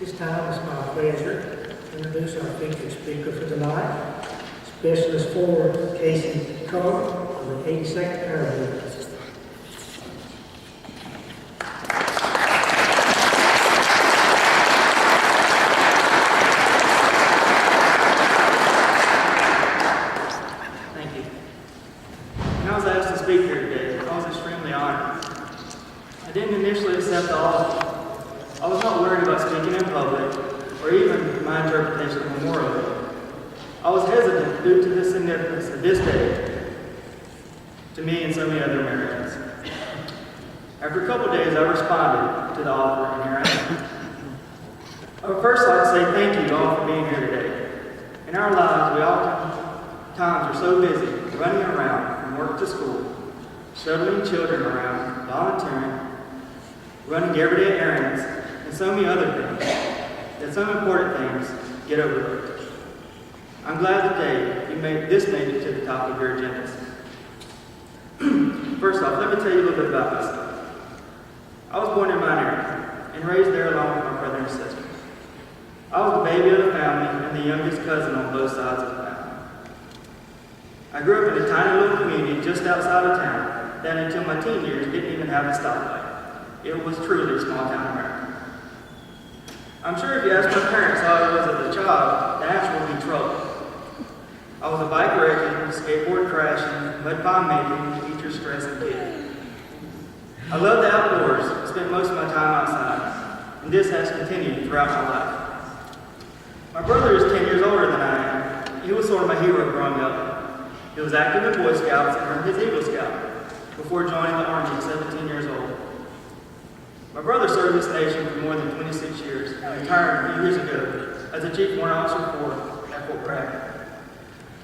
This time it's my pleasure to introduce our featured speaker for tonight, Specialist Forward Casey Culler of the 82nd Airborne. Thank you. When I was asked to speak here today, I was extremely honored. I didn't initially accept the offer. I was not worried about speaking in public, or even my interpretation of Memorial Day. I was hesitant due to the significance of this day to me and so many other Americans. After a couple days, I responded to the offer, and here I am. I would first like to say thank you all for being here today. In our lives, we oftentimes are so busy running around from work to school, shuttling children around, volunteering, running everyday errands, and so many other things, that some important things get overlooked. I'm glad today this made it to the top of your agendas. First off, let me tell you a little bit about myself. I was born in Mount Airy and raised there along with my brother and sister. I was the baby of the family and the youngest cousin on both sides of the family. I grew up in a tiny little community just outside of town that until my teen years didn't even have a stoplight. It was truly a small town America. I'm sure if you asked my parents how I was as a child, the answer would be trouble. I was a bike wrecking, skateboard crashing, mud pie making, teacher stressing kid. I loved the outdoors and spent most of my time outside, and this has continued throughout my life. My brother is 10 years older than I am. He was sort of my hero growing up. He was active in Boy Scouts and earned his Eagle Scout before joining the Army at 17 years old. My brother served this nation for more than 26 years and retired a few years ago as a Chief Warrant Officer 4 at Fort Bragg.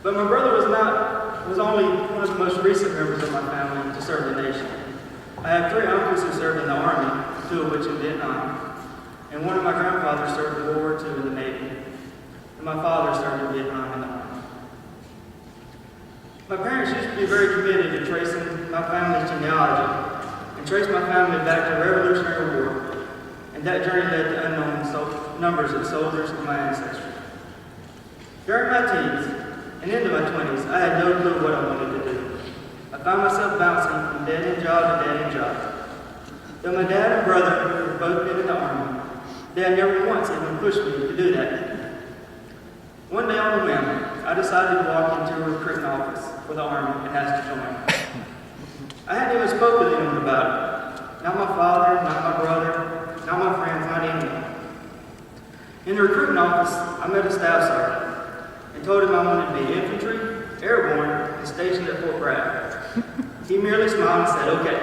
But my brother was only one of the most recent members of my family to serve the nation. I have 3 uncles who served in the Army, 2 of which in Vietnam, and one of my grandfathers served in World War II in the Navy, and my father served in Vietnam in the Army. My parents used to be very committed to tracing my family's genealogy and trace my family back to the Revolutionary War, and that journey led to unknown numbers of soldiers in my ancestry. During my teens and into my 20s, I had no clue what I wanted to do. I found myself bouncing from dead-end job to dead-end job. Though my dad and brother had both been in the Army, they had never once even pushed me to do that. One day on a whim, I decided to walk into a recruiting office for the Army and asked to join. I hadn't even spoken to anyone about it. Not my father, not my brother, not my friends, not anyone. In the recruiting office, I met a staff sergeant and told him I wanted to be infantry, airborne, and stationed at Fort Bragg. He merely smiled and said, okay.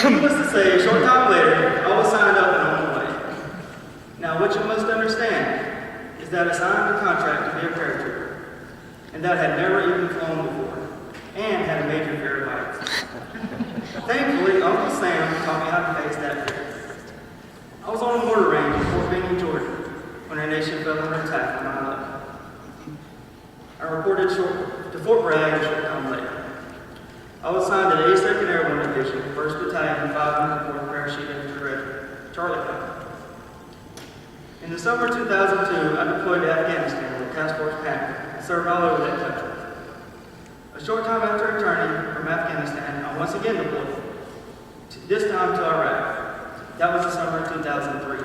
Needless to say, a short time later, I was signed up and on the way. Now, what you must understand is that I signed a contract to be a paratrooper, and that I had never even flown before, and had a major fear of heights. Thankfully, Uncle Sam taught me how to face that fear. I was on a mortar range in Fort Benning, Georgia, when our nation fell under attack on 9/11. I reported to Fort Bragg a short time later. I was assigned to the 82nd Airborne Division, 1st Battalion, 504th Parachute Infantry Regiment, Charlie Company. In the summer of 2002, I deployed to Afghanistan with Task Force Panther and served all over that country. A short time after returning from Afghanistan, I once again deployed, this time to Iraq. That was the summer of 2003.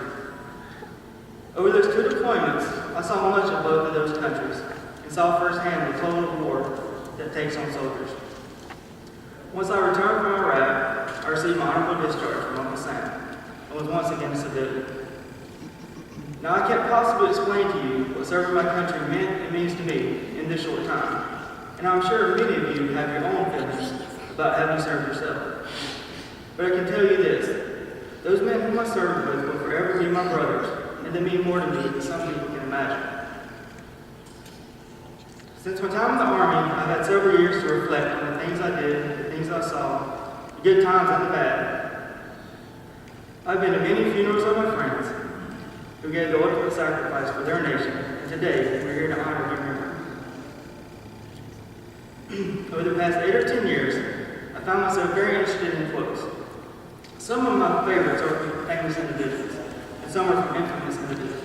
Over those 2 deployments, I saw much of both of those countries and saw firsthand the toll of war that takes on soldiers. Once I returned from Iraq, I received my honorable discharge from Uncle Sam and was once again a civilian. Now, I can't possibly explain to you what serving my country meant and means to me in this short time. And I'm sure many of you have your own feelings about having served yourself. But I can tell you this, those men whom I served with will forever be my brothers, and they mean more to me than some people can imagine. Since my time in the Army, I've had several years to reflect on the things I did, the things I saw, the good times and the bad. I've been to many funerals of my friends who gave the ultimate sacrifice for their nation, and today we're here to honor their memory. Over the past 8 or 10 years, I found myself very interested in quotes. Some of my favorites are from famous individuals, and some are from infamous individuals.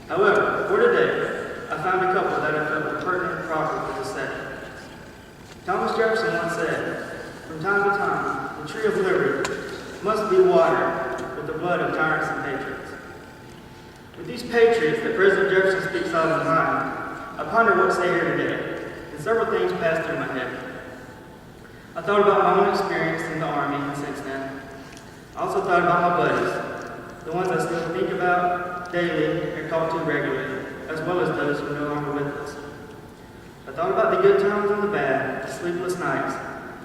However, for today, I found a couple that I felt were pertinent and proper for the setting. Thomas Jefferson once said, "From time to time, the tree of liberty must be watered with the blood of tyrants and patriots." With these patriots that President Jefferson speaks of in mind, I ponder what to say here today, and several things passed through my head. I thought about my own experience in the Army since then. I also thought about my buddies, the ones I still think about daily and talk to regularly, as well as those who are no longer with us. I thought about the good times and the bad, the sleepless nights,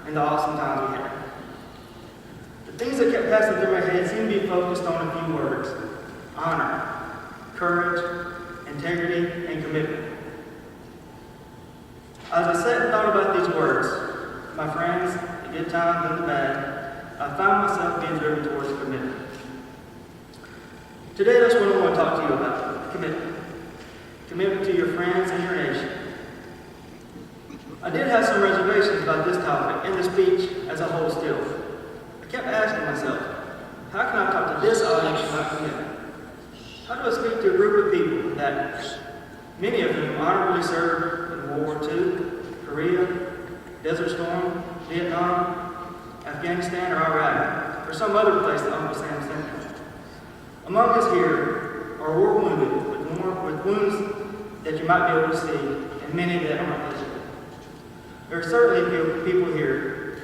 and the awesome times we had. The things that kept passing through my head seemed to be focused on a few words: honor, courage, integrity, and commitment. As I sat and thought about these words, my friends, the good times and the bad, I found myself being driven towards commitment. Today, that's what I want to talk to you about: commitment. Commitment to your friends and your nation. I did have some reservations about this topic and the speech as a whole still. I kept asking myself, how can I talk to this audience about commitment? How do I speak to a group of people that, many of whom honorably served in World War II, Korea, Desert Storm, Vietnam, Afghanistan, or Iraq, or some other place that Uncle Sam sent them? Among us here are war wounded with wounds that you might be able to see, and many that aren't visible. There are certainly people here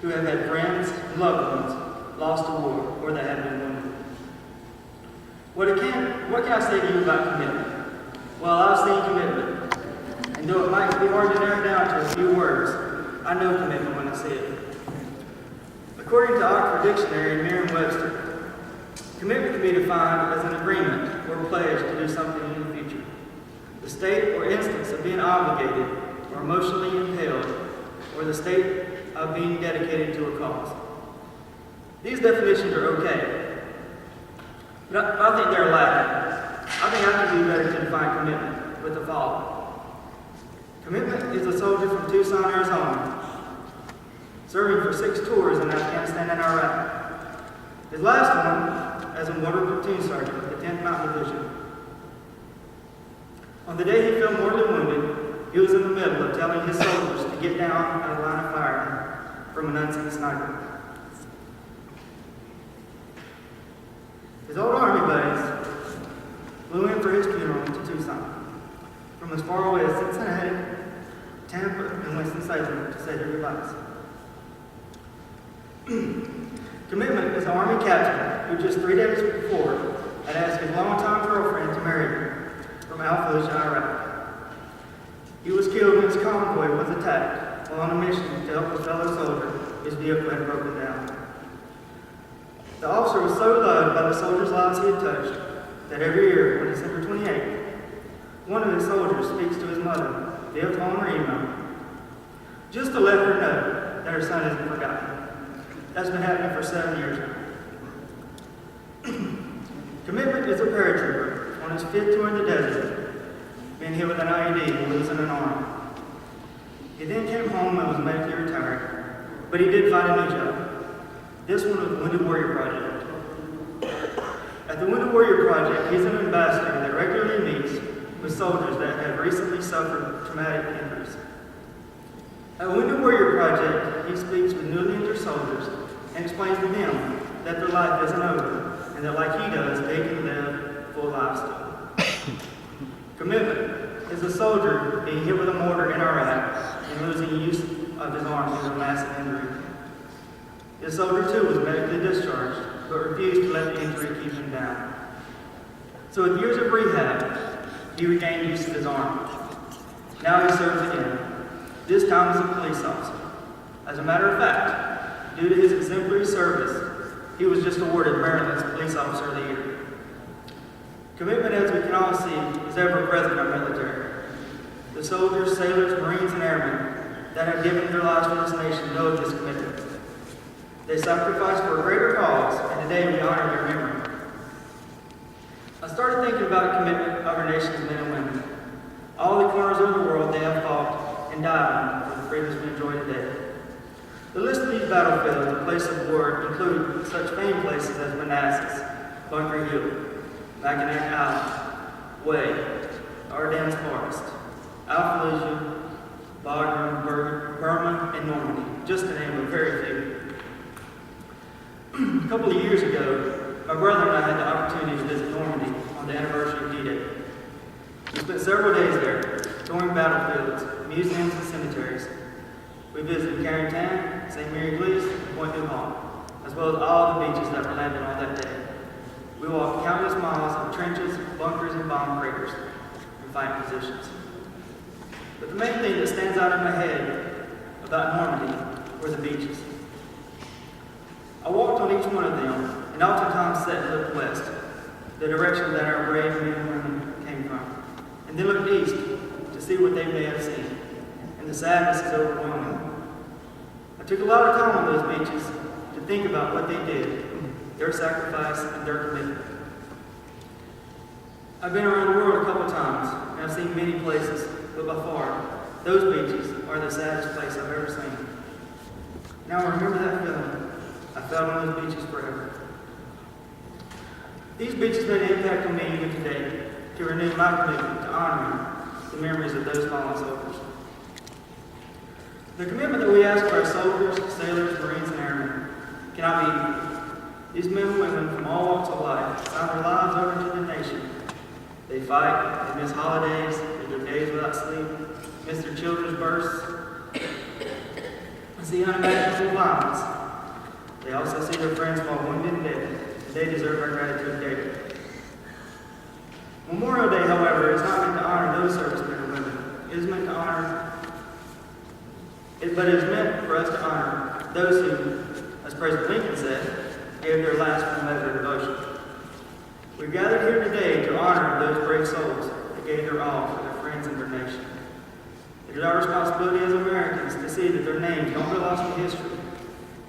who have had friends and loved ones lost to war or that have been wounded. What can I say to you about commitment? Well, I've seen commitment, and though it might be hard to narrow down to a few words, I know commitment when I see it. According to Oxford Dictionary and Merriam-Webster, commitment can be defined as an agreement or pledge to do something in the future, the state or instance of being obligated or emotionally impelled, or the state of being dedicated to a cause. These definitions are okay, but I think they're lacking. I think I can do better to define commitment with the following. Commitment is a soldier from Tucson, Arizona, serving for 6 tours in Afghanistan and Iraq. His last one as a mortar platoon sergeant with the 10th Mountain Division. On the day he fell mortally wounded, he was in the middle of telling his soldiers to get down out of line of fire from an unseen sniper. His old Army buddies flew in for his funeral to Tucson, from as far away as Cincinnati, Tampa, and Winston-Salem to say their goodbyes. Commitment is an Army captain who just 3 days before had asked his longtime girlfriend to marry him from Al Fallujah, Iraq. He was killed when his convoy was attacked while on a mission to help a fellow soldier. His vehicle had broken down. The officer was so loved by the soldiers' lives he had touched that every year on December 28th, one of his soldiers speaks to his mother via phone or email, just to let her know that her son isn't forgotten. That's been happening for 7 years now. Commitment is a paratrooper on his 5th tour in the desert, being hit with an IED and losing an arm. He then came home and was medically retired, but he did find a new job. This one with the Wounded Warrior Project. At the Wounded Warrior Project, he's an ambassador that regularly meets with soldiers that have recently suffered traumatic injuries. At the Wounded Warrior Project, he speaks with newly injured soldiers and explains to them that their life isn't over and that like he does, they can live full lives still. Commitment is a soldier being hit with a mortar in Iraq and losing use of his arm due to a massive injury. This soldier too was medically discharged, but refused to let the injury keep him down. So with years of rehab, he regained use of his arm. Now he serves again, this time as a police officer. As a matter of fact, due to his exemplary service, he was just awarded Maryland's Police Officer of the Year. Commitment, as we can all see, is ever present in our military. The soldiers, sailors, Marines, and airmen that have given their lives for this nation know of this commitment. They sacrifice for a greater cause, and today we honor their memory. I started thinking about the commitment of our nation's men and women. All the corners of the world they have fought and died on for the freedoms we enjoy today. The list of these battlefields and places of war include such famed places as Manassas, Bunker Hill, Mackinac Island, Way, Ardennes Forest, Alphalusia, Bagram, Burma, and Normandy, just to name a very few. A couple of years ago, my brother and I had the opportunity to visit Normandy on the anniversary of D-Day. We spent several days there, touring battlefields, museums, and cemeteries. We visited Carrington, St. Mary Glees, and Point Du Hoc, as well as all the beaches that were landed on that day. We walked countless miles of trenches, bunkers, and bomb craters in fighting positions. But the main thing that stands out in my head about Normandy were the beaches. I walked on each one of them, and oftentimes sat and looked west, the direction that our brave men and women came from, and then looked east to see what they may have seen, and the sadness is overwhelming. I took a lot of time on those beaches to think about what they did, their sacrifice, and their commitment. I've been around the world a couple times, and I've seen many places, but by far, those beaches are the saddest place I've ever seen. Now I remember that feeling. I felt on those beaches forever. These beaches made an impact on me even today to renew my commitment to honoring the memories of those fallen soldiers. The commitment that we ask for our soldiers, sailors, Marines, and airmen cannot be equal. These men and women from all walks of life sign their lives over to the nation. They fight, they miss holidays, they do days without sleep, miss their children's births, and see unimaginable violence. They also see their friends fall wounded and dead, and they deserve our gratitude daily. Memorial Day, however, is not meant to honor those servicemen and women. It is meant to honor, but it is meant for us to honor those who, as President Lincoln said, gave their last full measure of devotion. We're gathered here today to honor those brave souls that gave their all for their friends and their nation. It is our responsibility as Americans to see that their names don't go lost in history,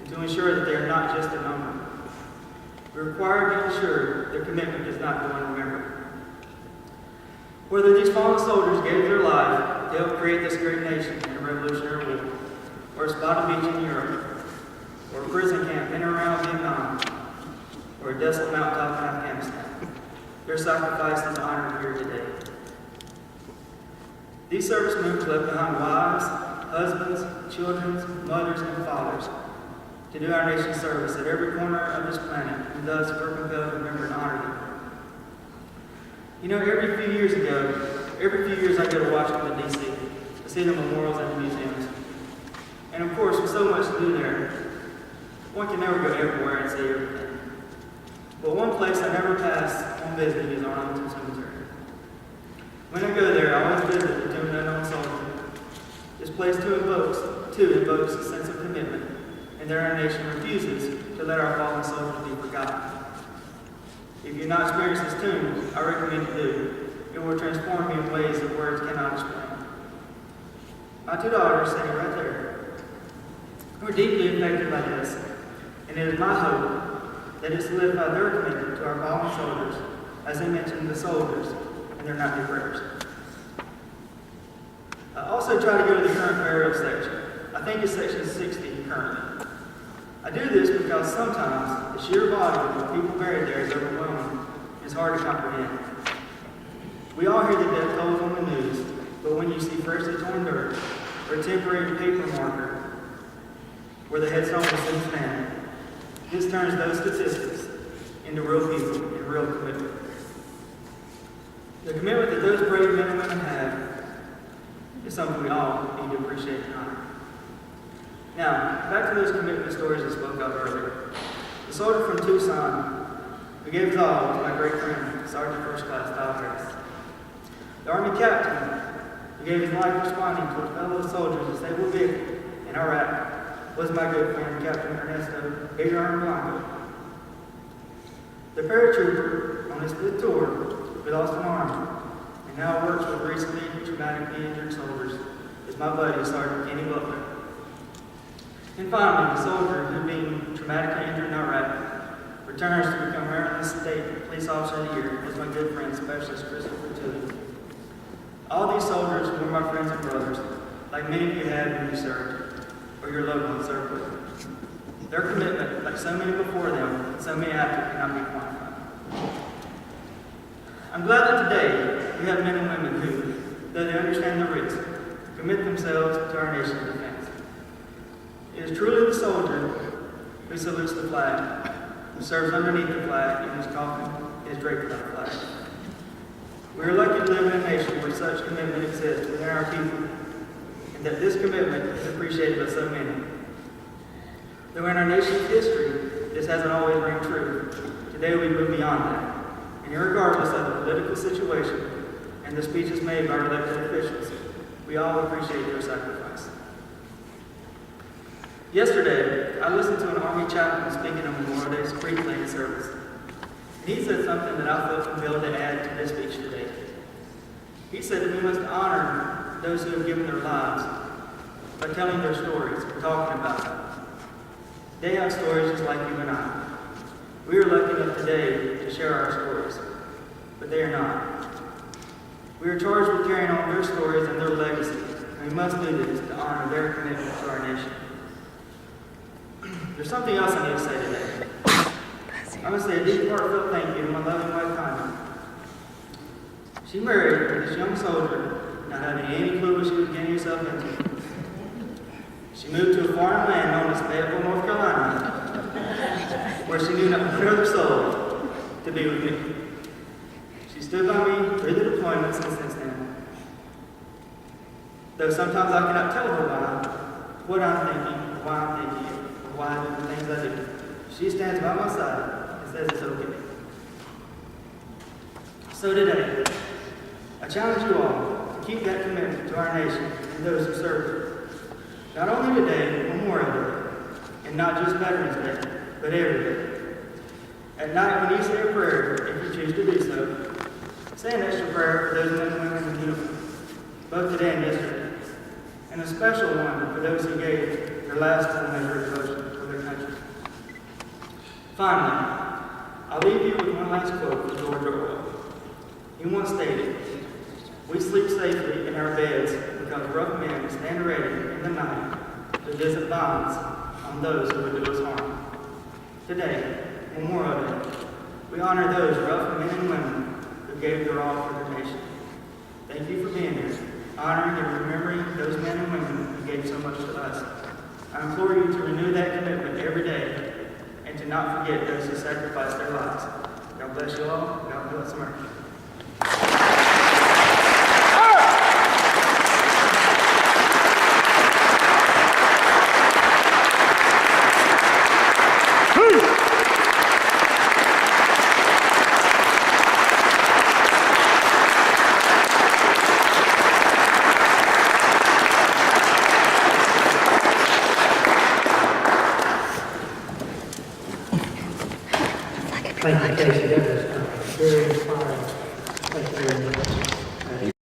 to ensure that they are not just a number. We're required to ensure their commitment does not go unremembered. Whether these fallen soldiers gave their life to help create this great nation in a Revolutionary War, or a spot of beach in Europe, or a prison camp in and around Vietnam, or a desolate mountaintop in Afghanistan, their sacrifice is honored here today. These servicemen left behind wives, husbands, children, mothers, and fathers to do our nation's service at every corner of this planet, and thus we're compelled to remember and honor them. You know, every few years I go to Washington, D.C. to see the memorials and the museums. And of course, with so much to do there, one can never go everywhere and see everything. But one place I never pass on visiting is Arlington Cemetery. When I go there, I always visit the Tomb of the Unknown Soldier. This place too invokes a sense of commitment, and that our nation refuses to let our fallen soldiers be forgotten. If you've not experienced this tomb, I recommend you do. It will transform you in ways that words cannot explain. My two daughters, sitting right there, were deeply affected by this, and it is my hope that it solidified their commitment to our fallen soldiers, as they mentioned the soldiers in their nightly prayers. I also try to go to the current burial section. I think it's section 60 currently. I do this because sometimes the sheer volume of people buried there is overwhelming. It's hard to comprehend. We all hear the death tolls on the news, but when you see freshly torn dirt or a temporary paper marker where the headstone was soon standing, this turns those statistics into real people and real commitment. The commitment that those brave men and women have is something we all need to appreciate and honor. Now, back to those commitment stories I spoke of earlier. The soldier from Tucson who gave his all to my great friend, Sergeant First Class Tyler Harris. The Army captain who gave his life responding to a fellow soldiers disabled vehicle in Iraq was my good friend, Captain Ernesto Adrian Blanco. The paratrooper on his fifth tour who lost an arm and now works with recently traumatically injured soldiers is my buddy, Sergeant Kenny Butler. And finally, the soldier who, being traumatically injured in Iraq, returns to become Maryland State Police Officer of the Year, is my good friend, Specialist Christopher Toohey. All these soldiers were my friends and brothers, like many of you had when you served, or your loved ones served with them. Their commitment, like so many before them, and so many after, cannot be quantified. I'm glad that today we have men and women who, though they understand the risk, commit themselves to our nation's defense. It is truly the soldier who salutes the flag, who serves underneath the flag, and whose coffin is draped with our flag. We are lucky to live in a nation where such commitment exists within our people, and that this commitment is appreciated by so many. Though in our nation's history, this hasn't always rang true, today we move beyond that. And irregardless of the political situation and the speeches made by our elected officials, we all appreciate their sacrifice. Yesterday, I listened to an Army chaplain speaking on Memorial Day's pre-planned service. And he said something that I felt compelled to add to this speech today. He said that we must honor those who have given their lives by telling their stories and talking about them. They have stories just like you and I. We are lucky enough today to share our stories, but they are not. We are charged with carrying on their stories and their legacy, and we must do this to honor their commitment to our nation. There's something else I need to say today. I want to say a deep heartfelt thank you to my loving wife, Connie. She married this young soldier, not having any clue what she was getting herself into. She moved to a foreign land known as Fayetteville, North Carolina, where she knew not one other soul to be with me. She stood by me through the deployments and since then. Though sometimes I cannot tell her what I'm thinking, or why I'm thinking it, or why I do the things I do, she stands by my side and says it's okay. So today, I challenge you all to keep that commitment to our nation and those who serve it. Not only today, Memorial Day, and not just Veterans Day, but every day. At night, when you say a prayer, if you choose to do so, say an extra prayer for those men and women in uniform, both today and yesterday, and a special one for those who gave their last full measure of devotion for their country. Finally, I'll leave you with one last quote from George Orwell. He once stated, "We sleep safely in our beds because rough men stand ready in the night to visit violence on those who would do us harm." Today, Memorial Day, we honor those rough men and women who gave their all for their nation. Thank you for being here, honoring and remembering those men and women who gave so much to us. I implore you to renew that commitment every day and to not forget those who sacrificed their lives. God bless you all. God bless America. Thank you, Casey. That was very inspiring. Thank you very much.